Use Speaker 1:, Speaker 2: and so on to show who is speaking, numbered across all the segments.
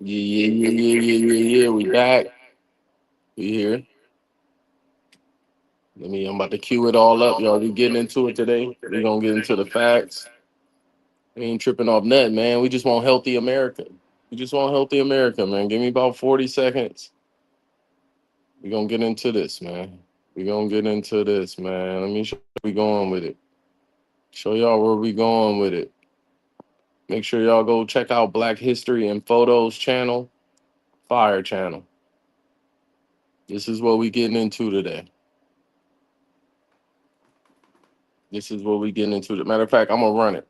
Speaker 1: Yeah. We back. We here. I'm about to cue it all up, y'all. We getting into it today. We gonna get into the facts. We ain't tripping off nothing, man. We just want healthy America. We just want healthy America, man. Give me about 40 seconds. We gonna get into this, man. We gonna get into this, man. Let me show where we going with it. Show y'all where we going with it. Make sure y'all go check out Black History and Photos channel, Fire channel. This is what we getting into today. This is what we getting into. Matter of fact, I'm gonna run it.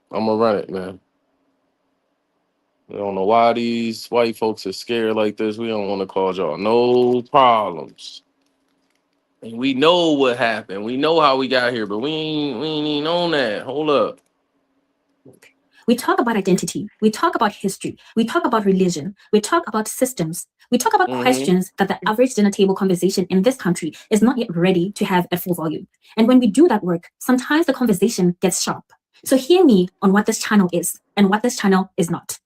Speaker 1: I'm gonna run it, man. I don't know why these white folks are scared like this. We don't want to cause y'all no problems. And we know what happened. We know how we got here, but we ain't even on that. Hold up.
Speaker 2: We talk about identity. We talk about history. We talk about religion. We talk about systems. We talk about questions that the average dinner table conversation in this country is not yet ready to have at full volume. And when we do that work, sometimes the conversation gets sharp. So hear me on what this channel is and what this channel is not.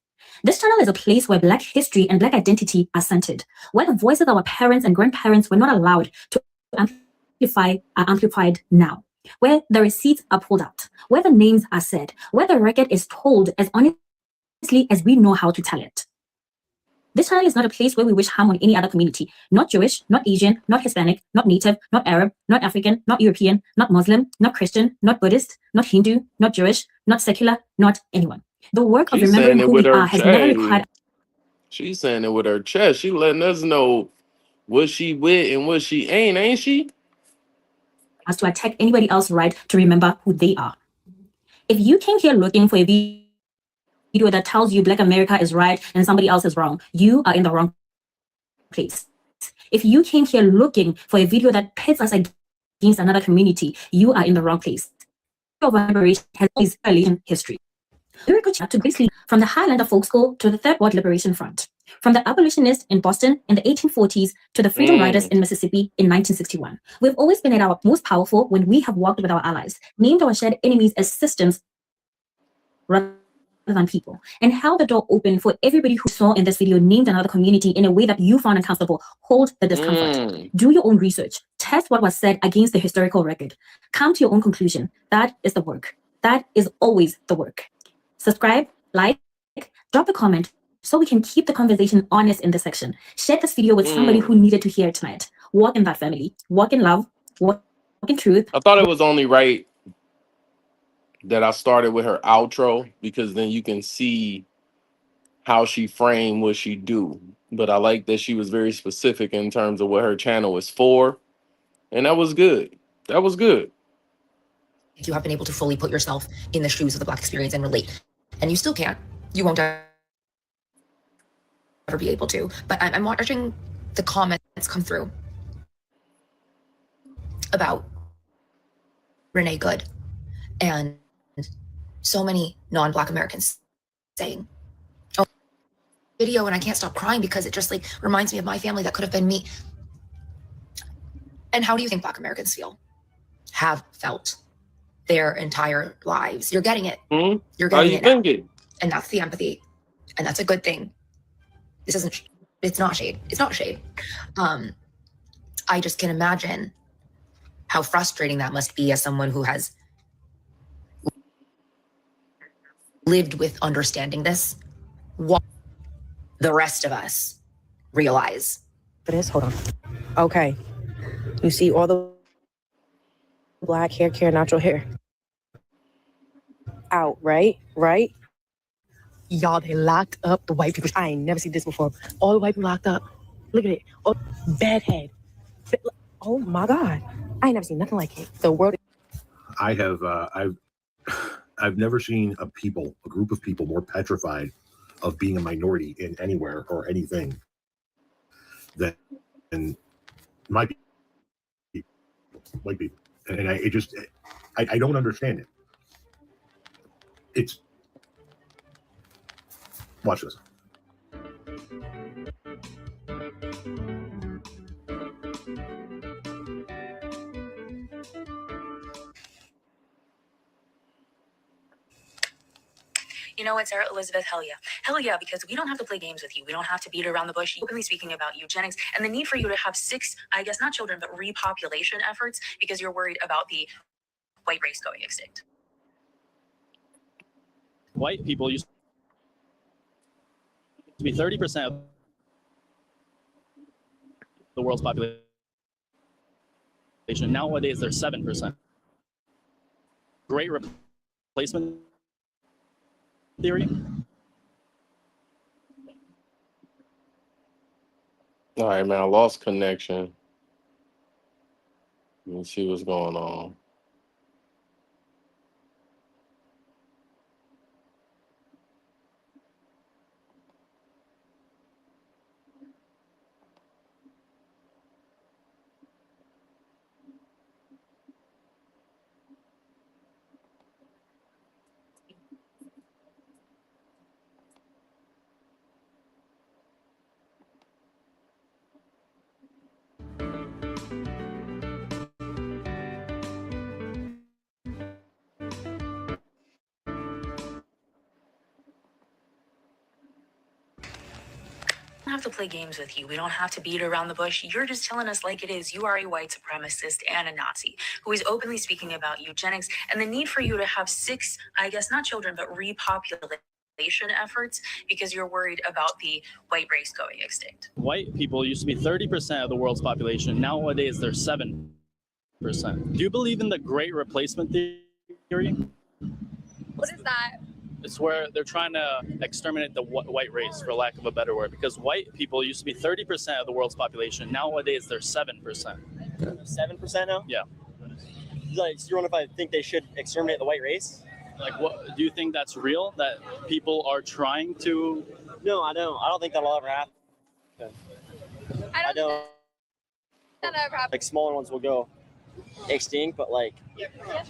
Speaker 2: This channel is a place where Black history and Black identity are centered, where the voices of our parents and grandparents were not allowed to amplify are amplified now, where the receipts are pulled out, where the names are said, where the record is told as honestly as we know how to tell it. This channel is not a place where we wish harm on any other community, not Jewish, not Asian, not Hispanic, not Native, not Arab, not African, not European, not Muslim, not Christian, not Buddhist, not Hindu, not Jewish, not secular, not anyone. The work of remembering who we are has never required.
Speaker 1: She's saying it with her chest. She letting us know what she with and what she ain't she?
Speaker 2: Us to attack anybody else's right to remember who they are. If you came here looking for a video that tells you Black America is right and somebody else is wrong, you are in the wrong place. If you came here looking for a video that pits us against another community, you are in the wrong place. Your liberation has always early in history. Lyrical chat to basically from the Highlander Folk School to the Third World Liberation Front, from the abolitionists in Boston in the 1840s to the Freedom Riders in Mississippi in 1961. We've always been at our most powerful when we have worked with our allies, named our shared enemies as systems rather than people, and held the door open for everybody who saw in this video named another community in a way that you found uncomfortable. Hold the discomfort. Do your own research. Test what was said against the historical record. Come to your own conclusion. That is the work. That is always the work. Subscribe, like, drop a comment so we can keep the conversation honest in this section. Share this video with somebody who needed to hear it tonight. Walk in that family. Walk in love. Walk in truth.
Speaker 1: I thought it was only right that I started with her outro because then you can see how she framed what she do. But I like that she was very specific in terms of what her channel is for. And that was good. That was good.
Speaker 3: You have been able to fully put yourself in the shoes of the Black experience and relate. And you still can't. You won't ever be able to. But I'm watching the comments come through about Renee Good and so many non-Black Americans saying, oh, video, and I can't stop crying because it just like reminds me of my family that could have been me. And how do you think Black Americans feel? Have felt their entire lives. You're getting it. You're getting it now. And that's the empathy. And that's a good thing. This isn't, it's not shade. It's not shade. I just can imagine how frustrating that must be as someone who has lived with understanding this. What the rest of us realize.
Speaker 4: For this, hold on. Okay. You see all the Black hair care, natural hair. Out, right? Right? Y'all, they locked up the white people. I ain't never seen this before. All the white people locked up. Look at it. Oh, bedhead. Oh my God. I ain't never seen nothing like it. The world.
Speaker 5: I have, I've never seen a group of people more petrified of being a minority in anywhere or anything than my people, white people. And I don't understand it. It's, watch this.
Speaker 2: know what, Sarah Elizabeth? Hell yeah. Hell yeah, because we don't have to play games with you. We don't have to beat around the bush. Openly speaking about eugenics and the need for you to have 6, I guess not children, but repopulation efforts because you're worried about the white race going extinct.
Speaker 6: White people used to be 30% of the world's population. Nowadays, they're 7%. Great replacement theory.
Speaker 1: All right, man. I lost connection. Let me see what's going on.
Speaker 2: We don't have to play games with you. We don't have to beat around the bush. You're just telling us like it is. You are a white supremacist and a Nazi who is openly speaking about eugenics and the need for you to have 6, I guess not children, but repopulation efforts because you're worried about the white race going extinct.
Speaker 6: White people used to be 30% of the world's population. Nowadays, they're 7%. Do you believe in the Great Replacement theory?
Speaker 7: What is that?
Speaker 6: It's where they're trying to exterminate the white race, for lack of a better word, because white people used to be 30% of the world's population. Nowadays, they're 7%.
Speaker 8: 7% now?
Speaker 6: Yeah.
Speaker 8: Like, so you're wondering if I think they should exterminate the white race?
Speaker 6: Like, what do you think that's real? That people are trying to?
Speaker 8: No, I don't. I don't think that'll ever happen.
Speaker 7: I don't. That'll ever happen.
Speaker 8: Like, smaller ones will go extinct, but like,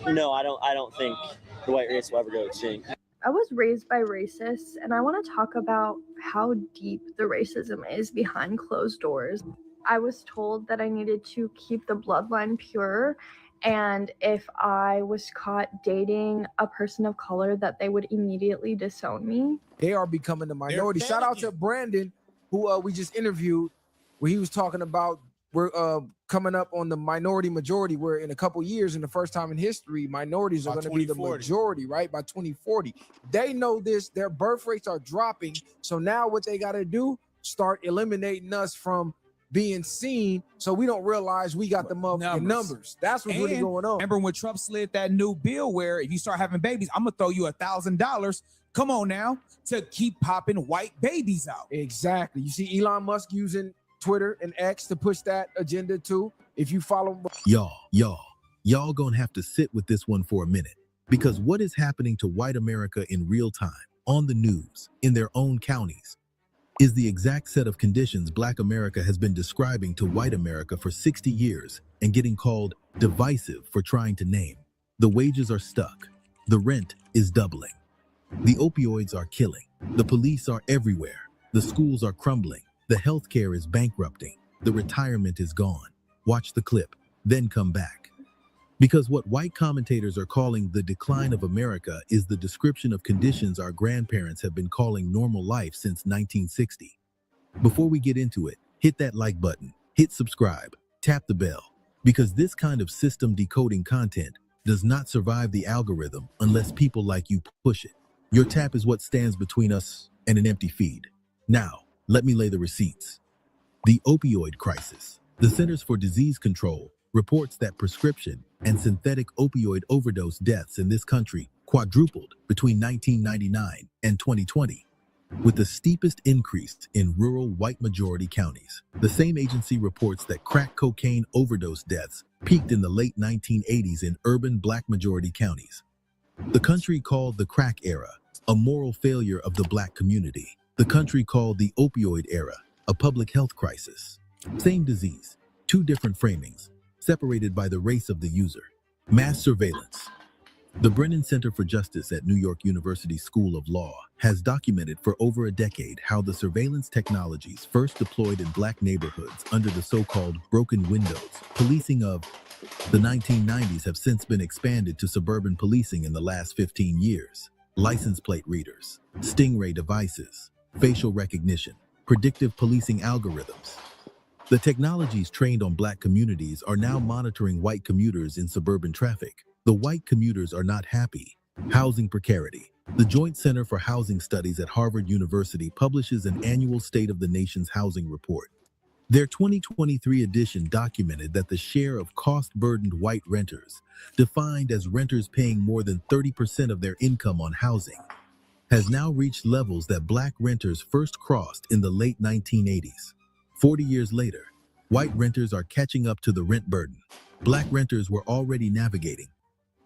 Speaker 8: no, I don't think the white race will ever go extinct.
Speaker 9: I was raised by racists, and I want to talk about how deep the racism is behind closed doors. I was told that I needed to keep the bloodline pure, and if I was caught dating a person of color, that they would immediately disown me.
Speaker 10: They are becoming the minority. Shout out to Brandon, who we just interviewed, where he was talking about we're coming up on the minority majority, where in a couple years, in the first time in history, minorities are going to be the majority, right? By 2040. They know this. Their birth rates are dropping. So now what they got to do, start eliminating us from being seen so we don't realize we got the motherfucking numbers. That's what's really going on.
Speaker 11: Remember when Trump slid that new bill where if you start having babies, I'm going to throw you $1,000. Come on now, to keep popping white babies out.
Speaker 10: Exactly. You see Elon Musk using Twitter and X to push that agenda too. If you follow
Speaker 12: y'all gonna have to sit with this one for a minute, because what is happening to white America in real time, on the news, in their own counties, is the exact set of conditions Black America has been describing to white America for 60 years and getting called divisive for trying to name. The wages are stuck. The rent is doubling. The opioids are killing. The police are everywhere. The schools are crumbling. The healthcare is bankrupting. The retirement is gone. Watch the clip, then come back. Because what white commentators are calling the decline of America is the description of conditions our grandparents have been calling normal life since 1960. Before we get into it, hit that like button, hit subscribe, tap the bell, because this kind of system decoding content does not survive the algorithm unless people like you push it. Your tap is what stands between us and an empty feed. Now, let me lay the receipts. The opioid crisis. The Centers for Disease Control reports that prescription and synthetic opioid overdose deaths in this country quadrupled between 1999 and 2020, with the steepest increase in rural white majority counties. The same agency reports that crack cocaine overdose deaths peaked in the late 1980s in urban Black majority counties. The country called the crack era a moral failure of the Black community. The country called the opioid era a public health crisis. Same disease, two different framings, separated by the race of the user. Mass surveillance. The Brennan Center for Justice at New York University School of Law has documented for over a decade how the surveillance technologies first deployed in Black neighborhoods under the so-called broken windows policing of the 1990s have since been expanded to suburban policing in the last 15 years. license plate readers, stingray devices, facial recognition, predictive policing algorithms. The technologies trained on Black communities are now monitoring white commuters in suburban traffic. The white commuters are not happy. Housing precarity. The Joint Center for Housing Studies at Harvard University publishes an annual State of the Nation's Housing Report. Their 2023 edition documented that the share of cost-burdened white renters, defined as renters paying more than 30% of their income on housing, has now reached levels that Black renters first crossed in the late 1980s. 40 years later, white renters are catching up to the rent burden Black renters were already navigating.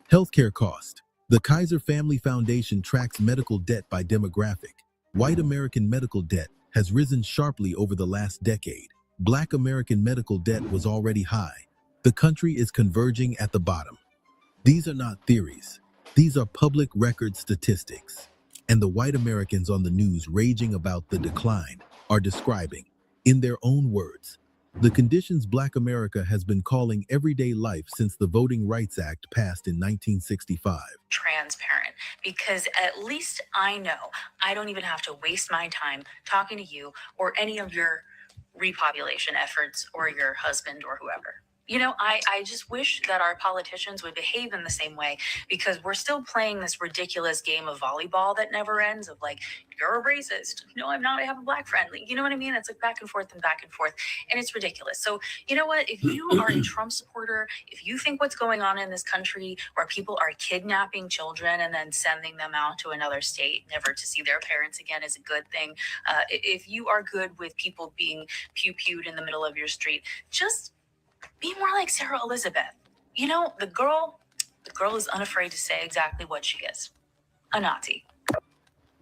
Speaker 12: Healthcare cost. The Kaiser Family Foundation tracks medical debt by demographic. White American medical debt has risen sharply over the last decade. Black American medical debt was already high. The country is converging at the bottom. These are not theories. These are public record statistics. And the white Americans on the news raging about the decline are describing, in their own words, the conditions Black America has been calling everyday life since the Voting Rights Act passed in 1965.
Speaker 2: Transparent, because at least I know I don't even have to waste my time talking to you or any of your repopulation efforts or your husband or whoever. You know, I just wish that our politicians would behave in the same way, because we're still playing this ridiculous game of volleyball that never ends of like, you're a racist. No, I'm not. I have a Black friend. Like, you know what I mean? It's like back and forth and back and forth. And it's ridiculous. So, you know what? If you are a Trump supporter, if you think what's going on in this country where people are kidnapping children and then sending them out to another state, never to see their parents again, is a good thing. If you are good with people being pew-pewed in the middle of your street, just be more like Sarah Elizabeth. You know, the girl is unafraid to say exactly what she is. A Nazi.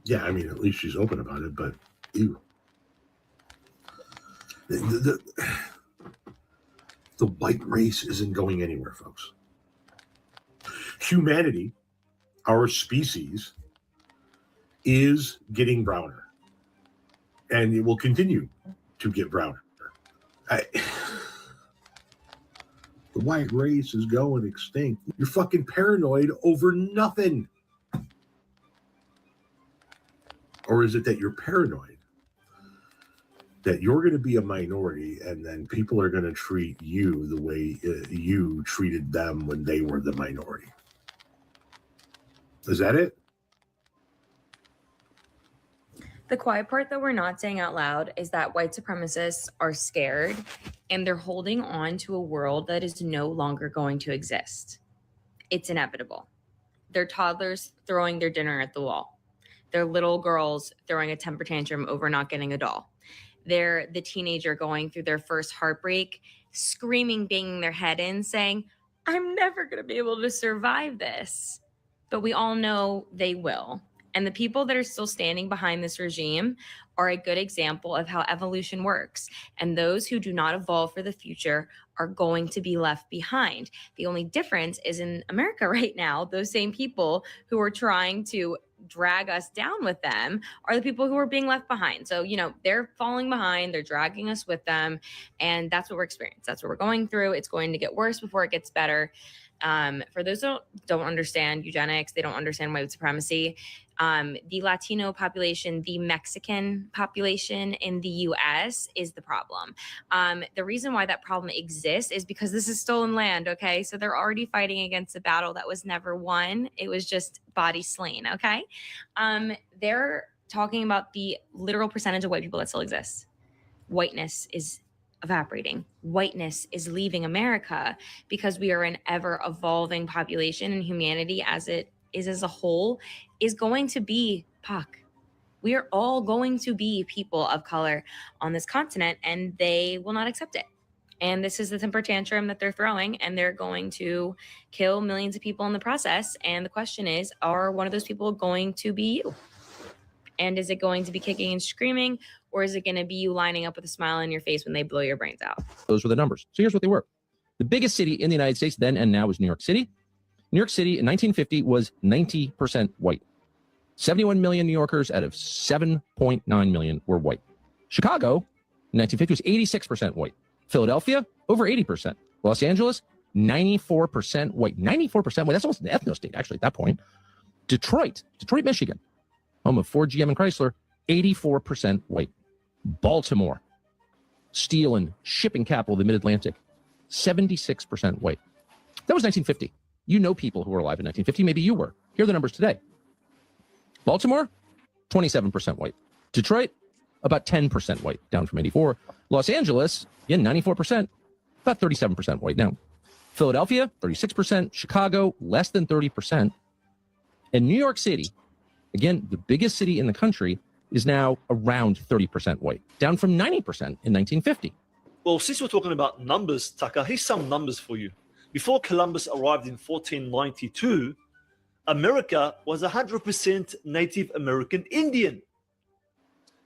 Speaker 5: Yeah, I mean, at least she's open about it, but ew. The white race isn't going anywhere, folks. Humanity, our species, is getting browner. And it will continue to get browner. The white race is going extinct. You're fucking paranoid over nothing. Or is it that you're paranoid that you're going to be a minority and then people are going to treat you the way you treated them when they were the minority? Is that it?
Speaker 13: The quiet part that we're not saying out loud is that white supremacists are scared and they're holding on to a world that is no longer going to exist. It's inevitable. They're toddlers throwing their dinner at the wall. They're little girls throwing a temper tantrum over not getting a doll. They're the teenager going through their first heartbreak, screaming, banging their head in, saying, I'm never going to be able to survive this. But we all know they will. And the people that are still standing behind this regime are a good example of how evolution works. And those who do not evolve for the future are going to be left behind. The only difference is in America right now, those same people who are trying to drag us down with them are the people who are being left behind. So, you know, they're falling behind, they're dragging us with them. And that's what we're experiencing. That's what we're going through. It's going to get worse before it gets better. For those who don't understand eugenics, they don't understand white supremacy. The Latino population, the Mexican population in the US is the problem. The reason why that problem exists is because this is stolen land, okay? So they're already fighting against a battle that was never won. It was just body slain, okay? They're talking about the literal percentage of white people that still exist. Whiteness is evaporating. Whiteness is leaving America because we are an ever evolving population, and humanity as it is as a whole is going to be POC. We are all going to be people of color on this continent, and they will not accept it. And this is the temper tantrum that they're throwing, and they're going to kill millions of people in the process. And the question is, are one of those people going to be you? And is it going to be kicking and screaming, or is it going to be you lining up with a smile on your face when they blow your brains out?
Speaker 14: Those were the numbers. So here's what they were. The biggest city in the United States then and now is New York City. New York City in 1950 was 90% white. 71 million New Yorkers out of 7.9 million were white. Chicago in 1950 was 86% white. Philadelphia, over 80%. Los Angeles, 94% white. 94% white. That's almost an ethno state, actually, at that point. Detroit, Michigan, home of Ford, GM, and Chrysler, 84% white. Baltimore, steel and shipping capital of the Mid-Atlantic, 76% white. That was 1950. You know people who were alive in 1950. Maybe you were. Here are the numbers today. Baltimore, 27% white. Detroit, about 10% white, down from 84. Los Angeles, again, 94%, about 37% white now. Philadelphia, 36%. Chicago, less than 30%. And New York City, again, the biggest city in the country, is now around 30% white, down from 90% in 1950.
Speaker 15: Well, since we're talking about numbers, Tucker, here's some numbers for you. Before Columbus arrived in 1492, America was 100% Native American Indian.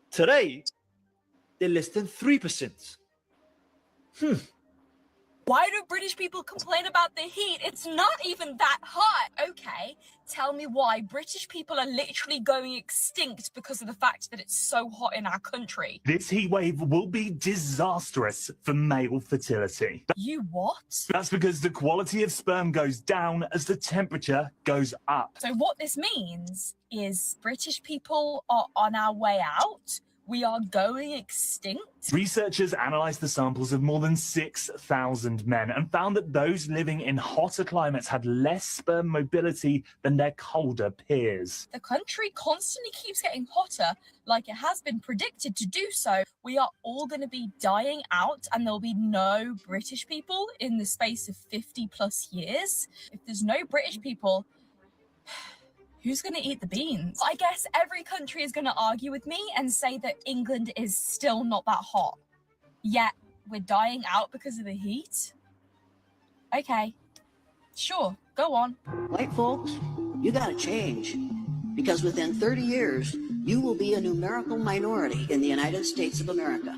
Speaker 15: Today, they're less than 3%.
Speaker 16: Why do British people complain about the heat? It's not even that hot. Okay, tell me why British people are literally going extinct because of the fact that it's so hot in our country.
Speaker 17: This heat wave will be disastrous for male fertility.
Speaker 16: You what?
Speaker 17: That's because the quality of sperm goes down as the temperature goes up.
Speaker 16: So what this means is British people are on our way out. We are going extinct.
Speaker 17: Researchers analysed the samples of more than 6,000 men and found that those living in hotter climates had less sperm mobility than their colder peers.
Speaker 16: The country constantly keeps getting hotter, like it has been predicted to do so. We are all going to be dying out and there'll be no British people in the space of 50 plus years. If there's no British people, who's going to eat the beans? I guess every country is going to argue with me and say that England is still not that hot. Yet, we're dying out because of the heat? Okay, sure, go on.
Speaker 18: White folks, you got to change. Because within 30 years, you will be a numerical minority in the United States of America.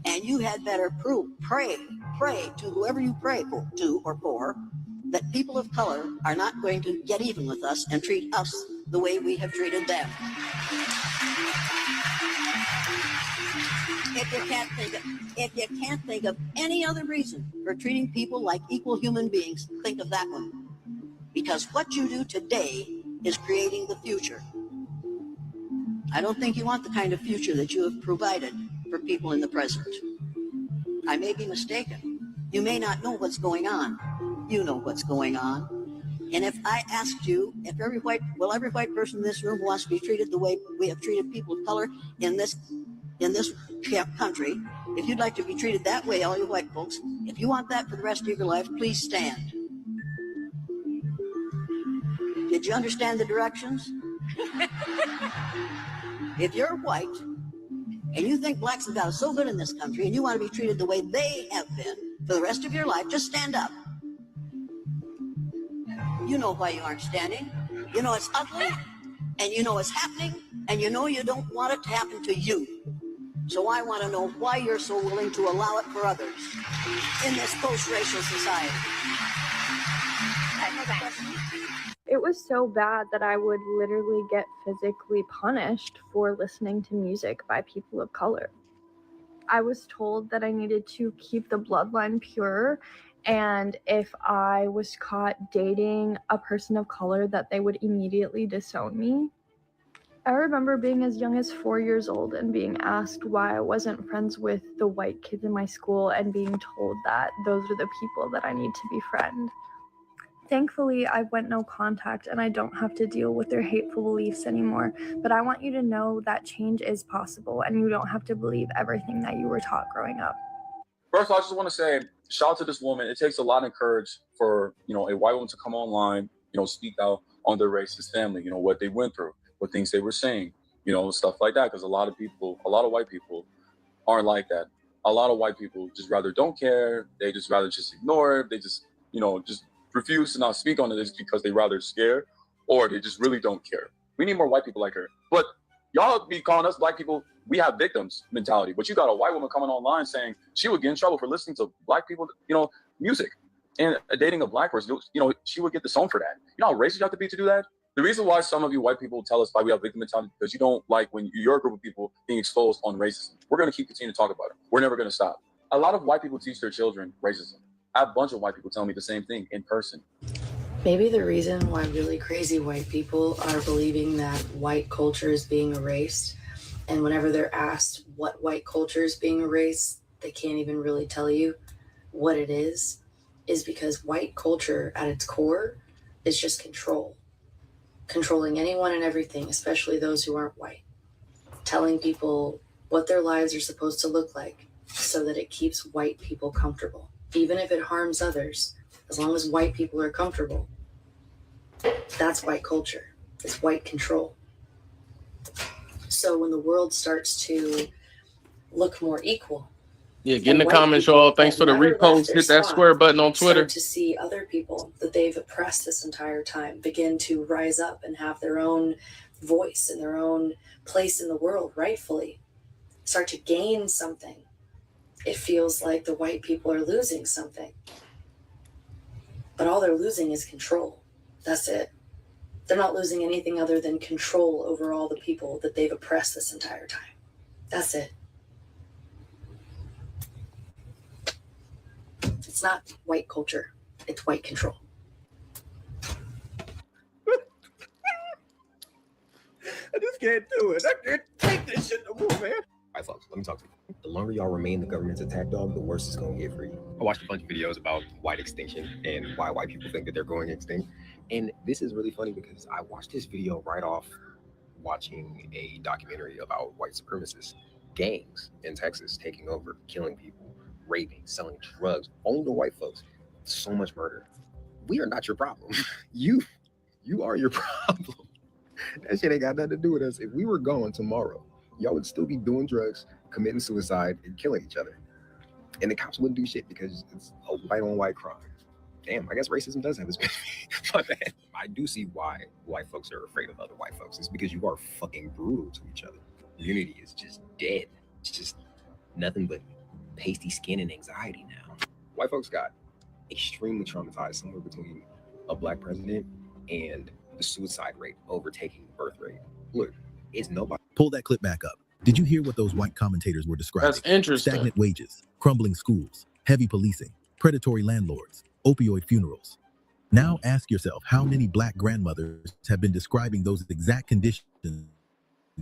Speaker 18: And you had better pray to whoever you pray to or for, that people of color are not going to get even with us and treat us the way we have treated them. If you can't think of any other reason for treating people like equal human beings, think of that one. Because what you do today is creating the future. I don't think you want the kind of future that you have provided for people in the present. I may be mistaken. You may not know what's going on. You know what's going on. And if I asked you, if every white person in this room who wants to be treated the way we have treated people of color in this country, if you'd like to be treated that way, all you white folks, if you want that for the rest of your life, please stand. Did you understand the directions? If you're white and you think blacks have got it so good in this country and you want to be treated the way they have been for the rest of your life, just stand up. You know why you aren't standing. You know it's ugly, and you know it's happening, and you know you don't want it to happen to you. So I want to know why you're so willing to allow it for others in this post-racial society.
Speaker 9: It was so bad that I would literally get physically punished for listening to music by people of color. I was told that I needed to keep the bloodline pure, and if I was caught dating a person of color, that they would immediately disown me. I remember being as young as 4 years old and being asked why I wasn't friends with the white kids in my school and being told that those are the people that I need to befriend. Thankfully, I went no contact and I don't have to deal with their hateful beliefs anymore, but I want you to know that change is possible and you don't have to believe everything that you were taught growing up.
Speaker 19: First of all, I just want to say, shout out to this woman. It takes a lot of courage for, a white woman to come online, speak out on their racist family, what they went through, what things they were saying, stuff like that. Because a lot of white people aren't like that. A lot of white people just rather don't care. They just rather just ignore it. They just, just refuse to not speak on this because they rather scared or they just really don't care. We need more white people like her. But y'all be calling us black people, we have victims mentality. But you got a white woman coming online saying she would get in trouble for listening to black people, music and dating a black person. She would get disowned for that. You know how racist you have to be to do that? The reason why some of you white people tell us why we have victim mentality is because you don't like when you're a group of people being exposed on racism. We're going to keep continuing to talk about it. We're never going to stop. A lot of white people teach their children racism. I have a bunch of white people tell me the same thing in person.
Speaker 20: Maybe the reason why really crazy white people are believing that white culture is being erased, and whenever they're asked what white culture is being erased, they can't even really tell you what it is because white culture at its core is just control. Controlling anyone and everything, especially those who aren't white. Telling people what their lives are supposed to look like so that it keeps white people comfortable. Even if it harms others, as long as white people are comfortable. That's white culture. It's white control. So when the world starts to look more equal,
Speaker 1: yeah, get in the comments, y'all. Thanks for the repost. Hit that square button on Twitter.
Speaker 20: start to see other people that they've oppressed this entire time begin to rise up and have their own voice and their own place in the world, rightfully. Start to gain something. It feels like the white people are losing something. But all they're losing is control. That's it. They're not losing anything other than control over all the people that they've oppressed this entire time. That's it. It's not white culture. It's white control.
Speaker 21: I just can't do it. I can't take this shit no more, man. All right, folks, let me talk to you. The longer y'all remain the government's attack dog, the worse it's going to get for you. I watched a bunch of videos about white extinction and why white people think that they're going extinct. And this is really funny because I watched this video right off watching a documentary about white supremacists, gangs in Texas taking over, killing people, raping, selling drugs, only to white folks. So much murder. We are not your problem. You are your problem. That shit ain't got nothing to do with us. If we were gone tomorrow, y'all would still be doing drugs, committing suicide, and killing each other. And the cops wouldn't do shit because it's a white on white crime. Damn, I guess racism does have its my bad. I do see why white folks are afraid of other white folks. It's because you are fucking brutal to each other. Unity is just dead. It's just nothing but pasty skin and anxiety now. White folks got extremely traumatized somewhere between a black president and the suicide rate overtaking the birth rate. Look, it's nobody.
Speaker 12: Pull that clip back up. Did you hear what those white commentators were describing?
Speaker 1: That's interesting.
Speaker 12: Stagnant wages, crumbling schools, heavy policing, predatory landlords, opioid funerals. Now ask yourself how many black grandmothers have been describing those exact conditions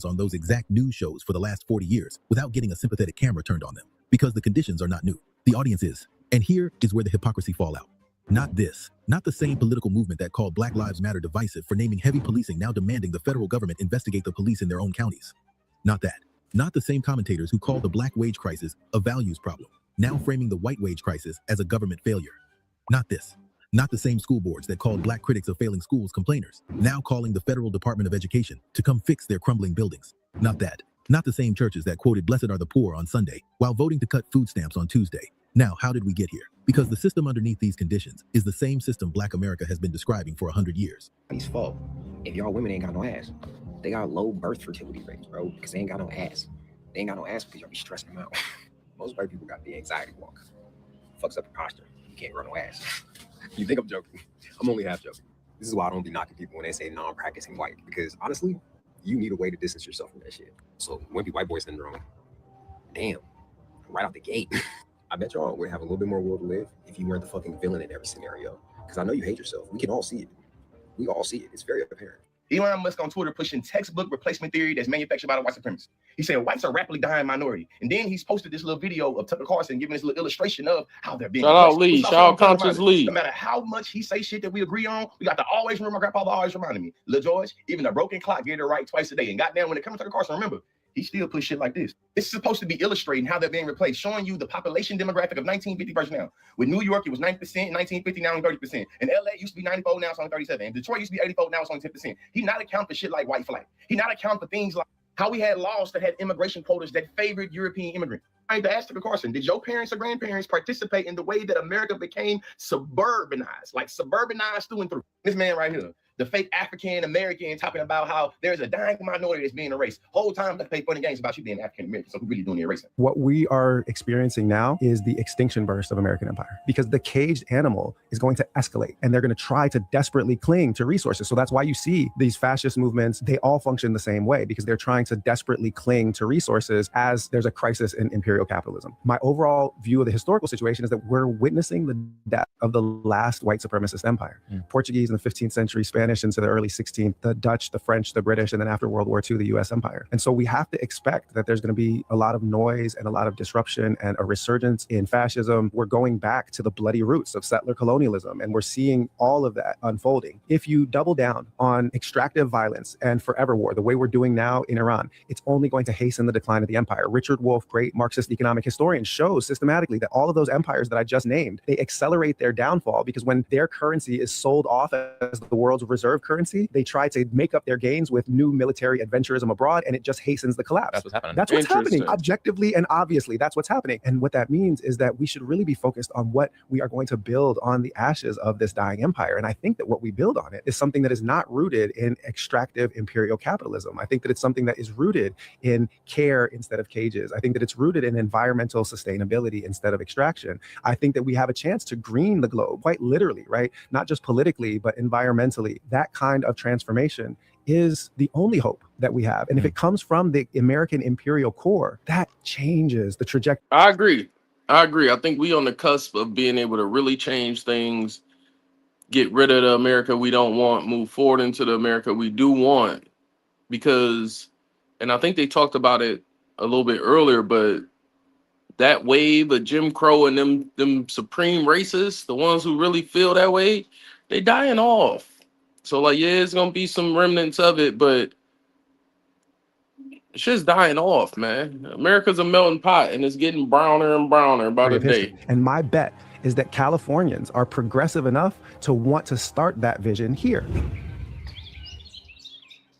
Speaker 12: on those exact news shows for the last 40 years without getting a sympathetic camera turned on them, because the conditions are not new. The audience is. And here is where the hypocrisy fall out. Not this, not the same political movement that called Black Lives Matter divisive for naming heavy policing now demanding the federal government investigate the police in their own counties. Not that. Not the same commentators who called the black wage crisis a values problem, now framing the white wage crisis as a government failure. Not this. Not the same school boards that called black critics of failing schools complainers, now calling the Federal Department of Education to come fix their crumbling buildings. Not that. Not the same churches that quoted "Blessed are the poor" on Sunday while voting to cut food stamps on Tuesday. Now, how did we get here? Because the system underneath these conditions is the same system Black America has been describing for 100 years.
Speaker 21: It's fault. If y'all women ain't got no ass, they got low birth fertility rates, bro, because they ain't got no ass. They ain't got no ass because y'all be stressing them out. Most white people got the anxiety walk. Fucks up your posture. You can't grow no ass. You think I'm joking? I'm only half joking. This is why I don't be knocking people when they say non-practicing white, because honestly, you need a way to distance yourself from that shit. So wimpy white boy syndrome, damn, right out the gate. I bet y'all would have a little bit more will to live if you weren't the fucking villain in every scenario. Because I know you hate yourself. We can all see it. We all see it. It's very apparent.
Speaker 22: Elon Musk on Twitter pushing textbook replacement theory that's manufactured by the white supremacists. He said whites are rapidly dying minority. And then he's posted this little video of Tucker Carlson giving this little illustration of how they're being.
Speaker 1: Shout out Lee. Shout out Conscious Lee.
Speaker 22: No matter how much he say shit that we agree on, we got to always remember. My grandpa always reminded me, Lil George, even a broken clock get it right twice a day. And goddamn, when it comes to Tucker Carlson, remember, he still puts shit like this. This is supposed to be illustrating how they're being replaced, showing you the population demographic of 1950 versus now. With New York, it was 90%, 1950, now 30%. And LA used to be 94, now it's only 37. And Detroit used to be 84, now it's only 10%. He not account for shit like white flight. He not account for things like how we had laws that had immigration quotas that favored European immigrants. I need to ask Tucker Carlson, did your parents or grandparents participate in the way that America became suburbanized, like suburbanized through and through? This man right here, the fake African American talking about how there's a dying minority that's being erased. Whole time they play funny games about you being African American. So who really doing the erasing?
Speaker 3: What we are experiencing now is the extinction burst of American empire, because the caged animal is going to escalate and they're going to try to desperately cling to resources. So that's why you see these fascist movements, they all function the same way, because they're trying to desperately cling to resources as there's a crisis in imperial capitalism. My overall view of the historical situation is that we're witnessing the death of the last white supremacist empire. Portuguese in the 15th century, Spanish into the early 16th, the Dutch, the French, the British, and then after World War II, the US empire. And so we have to expect that there's going to be a lot of noise and a lot of disruption and a resurgence in fascism. We're going back to the bloody roots of settler colonialism, and we're seeing all of that unfolding. If you double down on extractive violence and forever war, the way we're doing now in Iran, it's only going to hasten the decline of the empire. Richard Wolff, great Marxist economic historian, shows systematically that all of those empires that I just named, they accelerate their downfall because when their currency is sold off as the world's reserve currency, they try to make up their gains with new military adventurism abroad, and it just hastens the collapse.
Speaker 1: That's what's happening.
Speaker 3: That's what's happening. Objectively and obviously, that's what's happening. And what that means is that we should really be focused on what we are going to build on the ashes of this dying empire. And I think that what we build on it is something that is not rooted in extractive imperial capitalism. I think that it's something that is rooted in care instead of cages. I think that it's rooted in environmental sustainability instead of extraction. I think that we have a chance to green the globe, quite literally, right? Not just politically, but environmentally. That kind of transformation is the only hope that we have. And if it comes from the American imperial core, that changes the trajectory.
Speaker 1: I agree. I think we on the cusp of being able to really change things, get rid of the America we don't want, move forward into the America we do want. Because, and I think they talked about it a little bit earlier, but that wave of Jim Crow and them supreme racists, the ones who really feel that way, they dying off. So like, yeah, it's gonna be some remnants of it, but shit's dying off, man. America's a melting pot, and it's getting browner and browner by the day.
Speaker 3: And my bet is that Californians are progressive enough to want to start that vision here.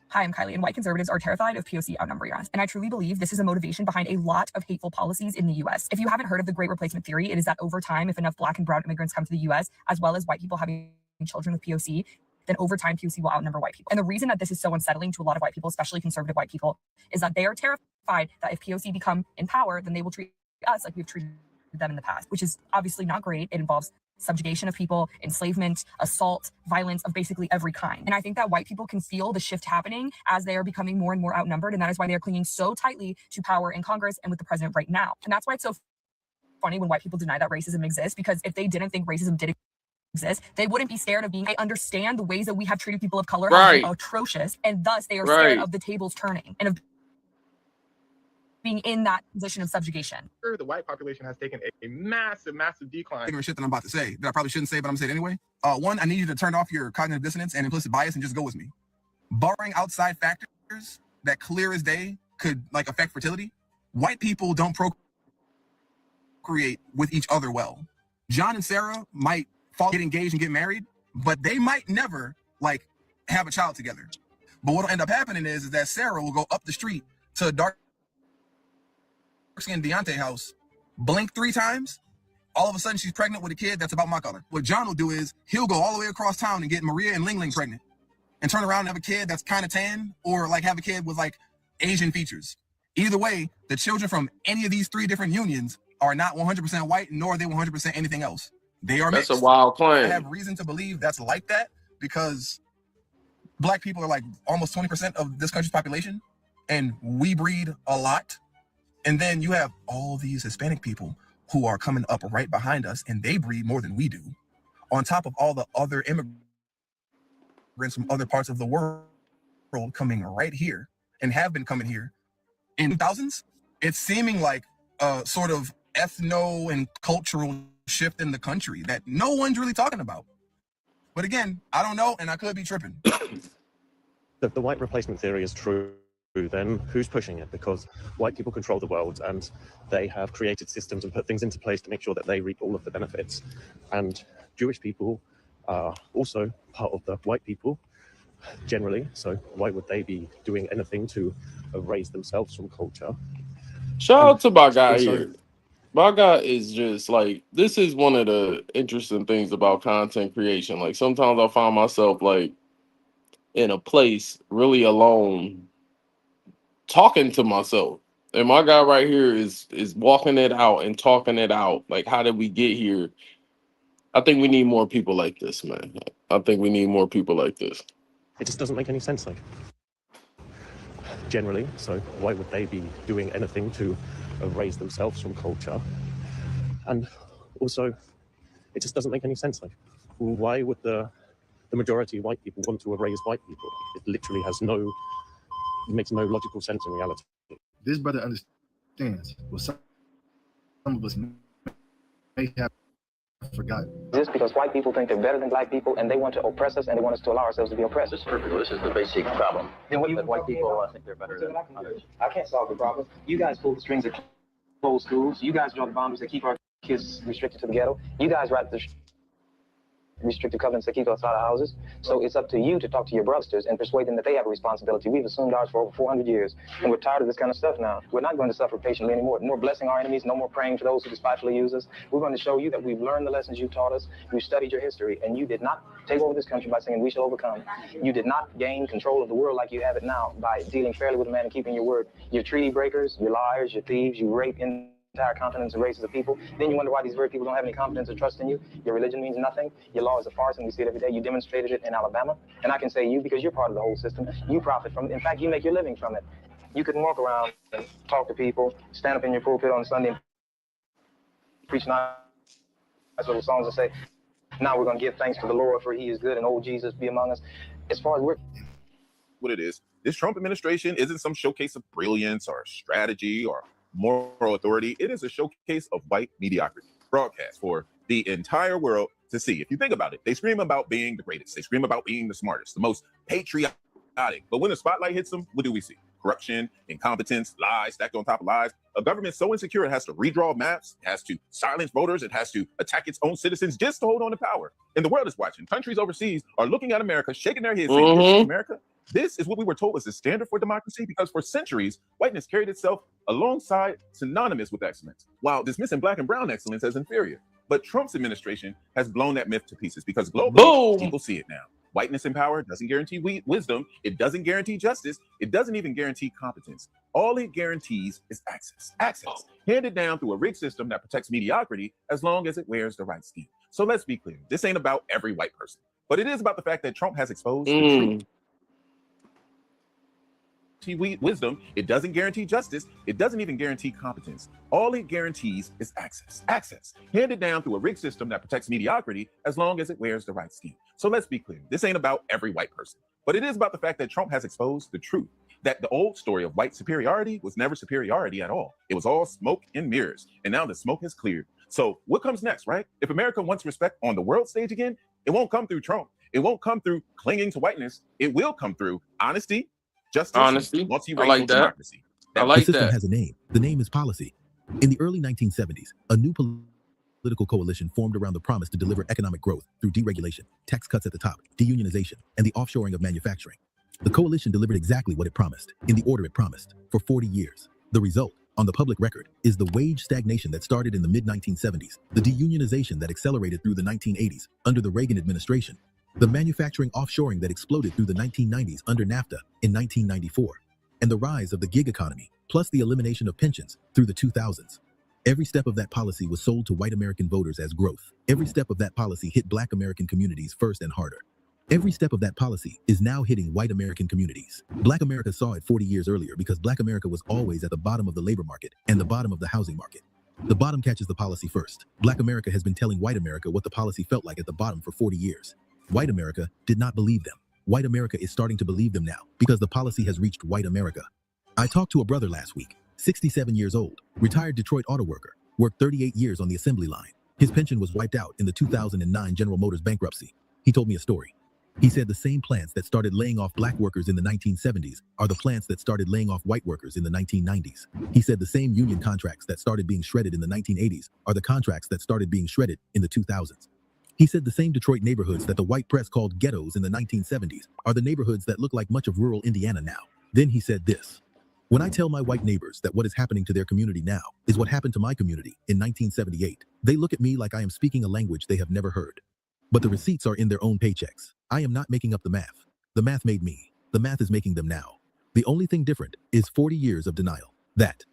Speaker 4: Hi, I'm Kylie, and white conservatives are terrified of POC outnumbering us. And I truly believe this is a motivation behind a lot of hateful policies in the US. If you haven't heard of the Great Replacement Theory, it is that over time, if enough Black and brown immigrants come to the US, as well as white people having children with POC, then over time, POC will outnumber white people. And the reason that this is so unsettling to a lot of white people, especially conservative white people, is that they are terrified that if POC become in power, then they will treat us like we've treated them in the past, which is obviously not great. It involves subjugation of people, enslavement, assault, violence of basically every kind. And I think that white people can feel the shift happening as they are becoming more and more outnumbered. And that is why they are clinging so tightly to power in Congress and with the president right now. And that's why it's so funny when white people deny that racism exists, because if they didn't think racism did exist, they wouldn't be scared of being, they understand the ways that we have treated people of color as atrocious, and thus they are scared of the tables turning and of being in that position of subjugation.
Speaker 23: The white population has taken a massive decline. Shit that I'm about to say that I probably shouldn't say, but I'm gonna say it anyway. One, I need you to turn off your cognitive dissonance and implicit bias and just go with me. Barring outside factors that clear as day could like affect fertility, white people don't procreate with each other well. John and Sarah might get engaged and get married, but they might never like have a child together. But what'll end up happening is that Sarah will go up the street to a dark-skinned Deontay house, blink 3 times, all of a sudden she's pregnant with a kid that's about my color. What John will do is he'll go all the way across town and get Maria and Ling Ling pregnant and turn around and have a kid that's kind of tan, or like have a kid with like Asian features. Either way, the children from any of these 3 different unions are not 100% white, nor are they 100% anything else. They are mixed.
Speaker 1: That's a wild claim.
Speaker 23: I have reason to believe that's like that because Black people are like almost 20% of this country's population, and we breed a lot. And then you have all these Hispanic people who are coming up right behind us, and they breed more than we do, on top of all the other immigrants from other parts of the world coming right here and have been coming here in the thousands. It's seeming like a sort of ethno and cultural shift in the country that no one's really talking about. But again, I don't know, and I could be tripping.
Speaker 24: If the white replacement theory is true, then who's pushing it? Because white people control the world, and they have created systems and put things into place to make sure that they reap all of the benefits. And Jewish people are also part of the white people generally, so why would they be doing anything to erase themselves from culture?
Speaker 1: Shout out to my guy here. My guy is just like, this is one of the interesting things about content creation. Like sometimes I find myself like in a place really alone, talking to myself. And my guy right here is walking it out and talking it out. Like, how did we get here? I think we need more people like this, man. I think we need more people like this.
Speaker 24: It just doesn't make any sense, like, generally. So why would they be doing anything to erase themselves from culture? And also, it just doesn't make any sense. Like, why would the majority of white people want to erase white people? It literally makes no logical sense in reality.
Speaker 23: This brother understands what some of us may have forgotten.
Speaker 6: Just because white people think they're better than black people and they want to oppress us and they want us to allow ourselves to be oppressed.
Speaker 7: This is the basic problem.
Speaker 6: Then what you
Speaker 7: that white people think they're better than others.
Speaker 6: I can't solve the problem. You guys pull the strings that close schools. You guys draw the boundaries that keep our kids restricted to the ghetto. You guys write the restrictive covenants that keep us out of houses. So it's up to you to talk to your brothers and persuade them that they have a responsibility. We've assumed ours for over 400 years, and we're tired of this kind of stuff now. We're not going to suffer patiently anymore. More blessing our enemies, no more praying for those who despitefully use us. We're going to show you that we've learned the lessons you taught us. You studied your history, and you did not take over this country by saying we shall overcome. You did not gain control of the world like you have it now by dealing fairly with a man and keeping your word. You're treaty breakers, you're liars, you're thieves, you rape entire continents and races of people. Then you wonder why these very people don't have any confidence or trust in you. Your religion means nothing. Your law is a farce, and we see it every day. You demonstrated it in Alabama, and I can say you because you're part of the whole system. You profit from it. In fact, you make your living from it. You couldn't walk around and talk to people, stand up in your pulpit on Sunday and preach nice little songs and say, now we're going to give thanks to the Lord for he is good and old Jesus be among us. As far as we're...
Speaker 8: What it is, this Trump administration isn't some showcase of brilliance or strategy or moral authority. It is a showcase of white mediocrity, broadcast for the entire world to see. If you think about it, they scream about being the greatest. They scream about being the smartest, the most patriotic. But when the spotlight hits them, what do we see? Corruption, incompetence, lies stacked on top of lies. A government so insecure it has to redraw maps, it has to silence voters, it has to attack its own citizens just to hold on to power. And the world is watching. Countries overseas are looking at America, shaking their heads, saying, "This is America." This is what we were told was the standard for democracy, because for centuries, whiteness carried itself alongside, synonymous with excellence, while dismissing black and brown excellence as inferior. But Trump's administration has blown that myth to pieces, because globally, people see it now. Whiteness in power doesn't guarantee wisdom. It doesn't guarantee justice. It doesn't even guarantee competence. All it guarantees is access. Access, handed down through a rigged system that protects mediocrity as long as it wears the right skin. So let's be clear. This ain't about every white person, but it is about the fact that Trump has exposed the truth. Wisdom, it doesn't guarantee justice. It doesn't even guarantee competence. All it guarantees is access. Access, handed down through a rigged system that protects mediocrity as long as it wears the right skin. So let's be clear. This ain't about every white person, but it is about the fact that Trump has exposed the truth, that the old story of white superiority was never superiority at all. It was all smoke and mirrors, and now the smoke has cleared. So what comes next, right? If America wants respect on the world stage again, it won't come through Trump. It won't come through clinging to whiteness. It will come through honesty, justice,
Speaker 1: Honesty. I like that.
Speaker 8: democracy.
Speaker 1: I like
Speaker 12: the system
Speaker 1: that.
Speaker 12: has a name. The name is policy. In the early 1970s, a new political coalition formed around the promise to deliver economic growth through deregulation, tax cuts at the top, deunionization, and the offshoring of manufacturing. The coalition delivered exactly what it promised, in the order it promised, for 40 years. The result, on the public record, is the wage stagnation that started in the mid-1970s, the deunionization that accelerated through the 1980s under the Reagan administration, the manufacturing offshoring that exploded through the 1990s under NAFTA in 1994, and the rise of the gig economy, plus the elimination of pensions through the 2000s. Every step of that policy was sold to white American voters as growth. Every step of that policy hit black American communities first and harder. Every step of that policy is now hitting white American communities. Black America saw it 40 years earlier because black America was always at the bottom of the labor market and the bottom of the housing market. The bottom catches the policy first. Black America has been telling white America what the policy felt like at the bottom for 40 years. White America did not believe them. White America is starting to believe them now because the policy has reached white America. I talked to a brother last week, 67 years old, retired Detroit auto worker, worked 38 years on the assembly line. His pension was wiped out in the 2009 General Motors bankruptcy. He told me a story. He said the same plants that started laying off black workers in the 1970s are the plants that started laying off white workers in the 1990s. He said the same union contracts that started being shredded in the 1980s are the contracts that started being shredded in the 2000s. He said the same Detroit neighborhoods that the white press called ghettos in the 1970s are the neighborhoods that look like much of rural Indiana now. Then he said this: "When I tell my white neighbors that what is happening to their community now is what happened to my community in 1978, they look at me like I am speaking a language they have never heard. But the receipts are in their own paychecks. I am not making up the math. The math made me. The math is making them now. The only thing different is 40 years of denial. That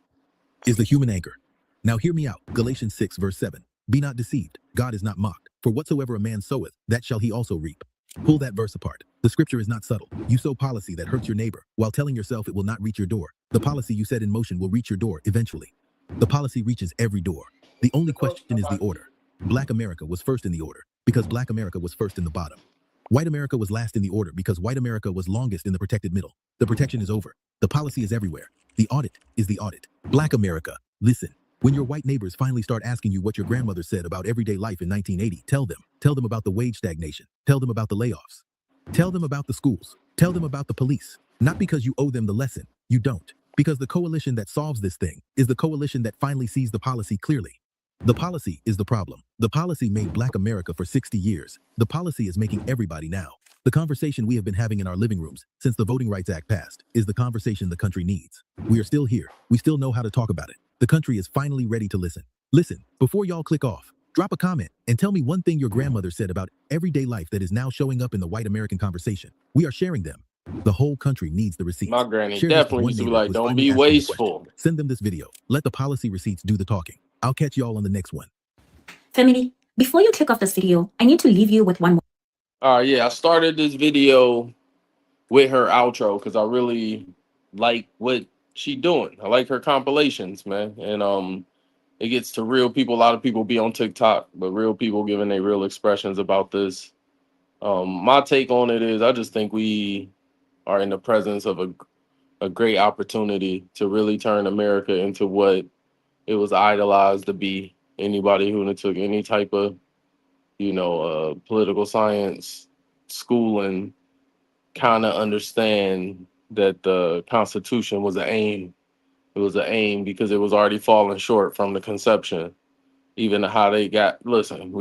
Speaker 12: is the human anchor. Now hear me out. Galatians 6 verse 7. Be not deceived. God is not mocked. For whatsoever a man soweth, that shall he also reap. Pull that verse apart. The scripture is not subtle. You sow policy that hurts your neighbor while telling yourself it will not reach your door. The policy you set in motion will reach your door eventually. The policy reaches every door. The only question is the order. Black America was first in the order because Black America was first in the bottom. White America was last in the order because White America was longest in the protected middle. The protection is over. The policy is everywhere. The audit is the audit. Black America, listen. When your white neighbors finally start asking you what your grandmother said about everyday life in 1980, tell them. Tell them about the wage stagnation. Tell them about the layoffs. Tell them about the schools. Tell them about the police. Not because you owe them the lesson. You don't. Because the coalition that solves this thing is the coalition that finally sees the policy clearly. The policy is the problem. The policy made Black America for 60 years. The policy is making everybody now. The conversation we have been having in our living rooms since the Voting Rights Act passed is the conversation the country needs. We are still here. We still know how to talk about it. The country is finally ready to listen. Listen, before y'all click off, drop a comment and tell me one thing your grandmother said about everyday life that is now showing up in the white American conversation. We are sharing them. The whole country needs the receipts.
Speaker 1: My granny
Speaker 12: Share this with
Speaker 1: definitely
Speaker 12: one
Speaker 1: used to be
Speaker 12: neighbor
Speaker 1: like,
Speaker 12: who's
Speaker 1: don't
Speaker 12: finally
Speaker 1: be
Speaker 12: asking the question.
Speaker 1: wasteful.
Speaker 12: Send them this video. Let the policy receipts do the talking. I'll catch y'all on the next one.
Speaker 2: Family, before you click off this video, I need to leave you with one more.
Speaker 1: All right, yeah, I started this video with her outro because I really like what she doing. I like her compilations, man. And it gets to real people. A lot of people be on TikTok, but real people giving their real expressions about this. My take on it is I just think we are in the presence of a great opportunity to really turn America into what it was idolized to be. Anybody who took any type of, political science schooling kind of understand that the Constitution was an aim. It was an aim because it was already falling short from the conception. Even how they got, listen,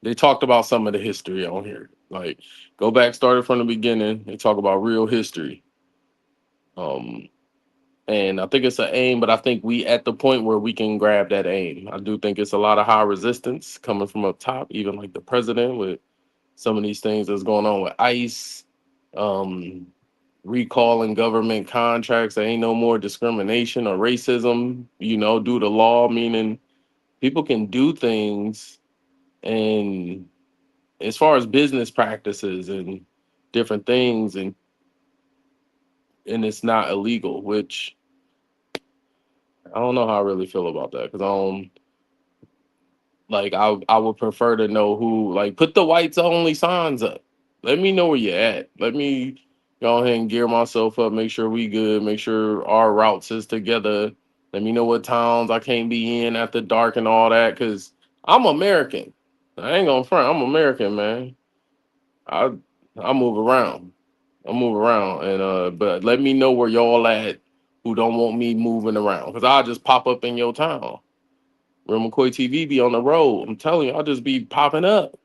Speaker 1: they talked about some of the history on here. Like, go back, started from the beginning. They talk about real history. And I think it's an aim, but I think we at the point where we can grab that aim. I do think it's a lot of high resistance coming from up top, even like the president with some of these things that's going on with ICE, recalling government contracts. There ain't no more discrimination or racism, due to law, meaning people can do things. And as far as business practices and different things, and it's not illegal, which I don't know how I really feel about that, because I would prefer to know who, like, put the whites only signs up. Let me know where you're at. Let me go ahead and gear myself up, make sure we good, make sure our routes is together. Let me know what towns I can't be in after dark and all that, because I'm American. I ain't gonna front. I'm American, man. I move around. And but let me know where y'all at who don't want me moving around, because I'll just pop up in your town. Real McCoy TV be on the road. I'm telling you, I'll just be popping up.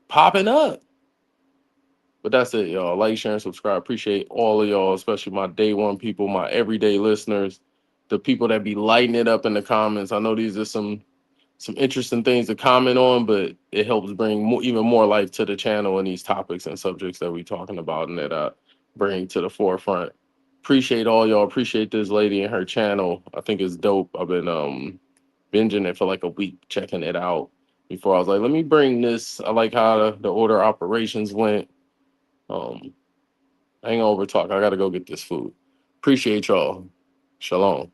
Speaker 1: But that's it, y'all. Like, share, and subscribe. Appreciate all of y'all, especially my day one people, my everyday listeners, the people that be lighting it up in the comments. I know these are some interesting things to comment on, but it helps bring even more life to the channel and these topics and subjects that we talking about and that I bring to the forefront. Appreciate all y'all. Appreciate this lady and her channel. I think it's dope. I've been binging it for like a week, checking it out before I was like, let me bring this. I like how the order operations went. I ain't gonna over talk. I gotta go get this food. Appreciate y'all. Shalom.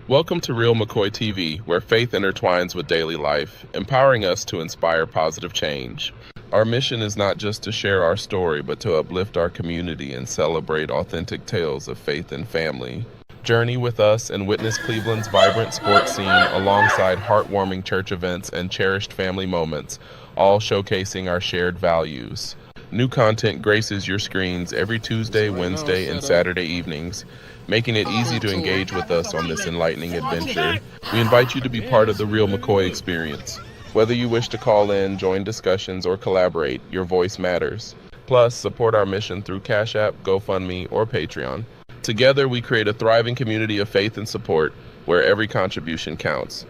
Speaker 5: Welcome to Real McCoy TV, where faith intertwines with daily life, empowering us to inspire positive change. Our mission is not just to share our story, but to uplift our community and celebrate authentic tales of faith and family. Journey with us and witness Cleveland's vibrant sports scene alongside heartwarming church events and cherished family moments, all showcasing our shared values. New content graces your screens every Tuesday, Wednesday, and Saturday evenings, making it easy to engage with us on this enlightening adventure. We invite you to be part of the Real McCoy experience. Whether you wish to call in, join discussions, or collaborate, your voice matters. Plus, support our mission through Cash App, GoFundMe, or Patreon. Together, we create a thriving community of faith and support where every contribution counts.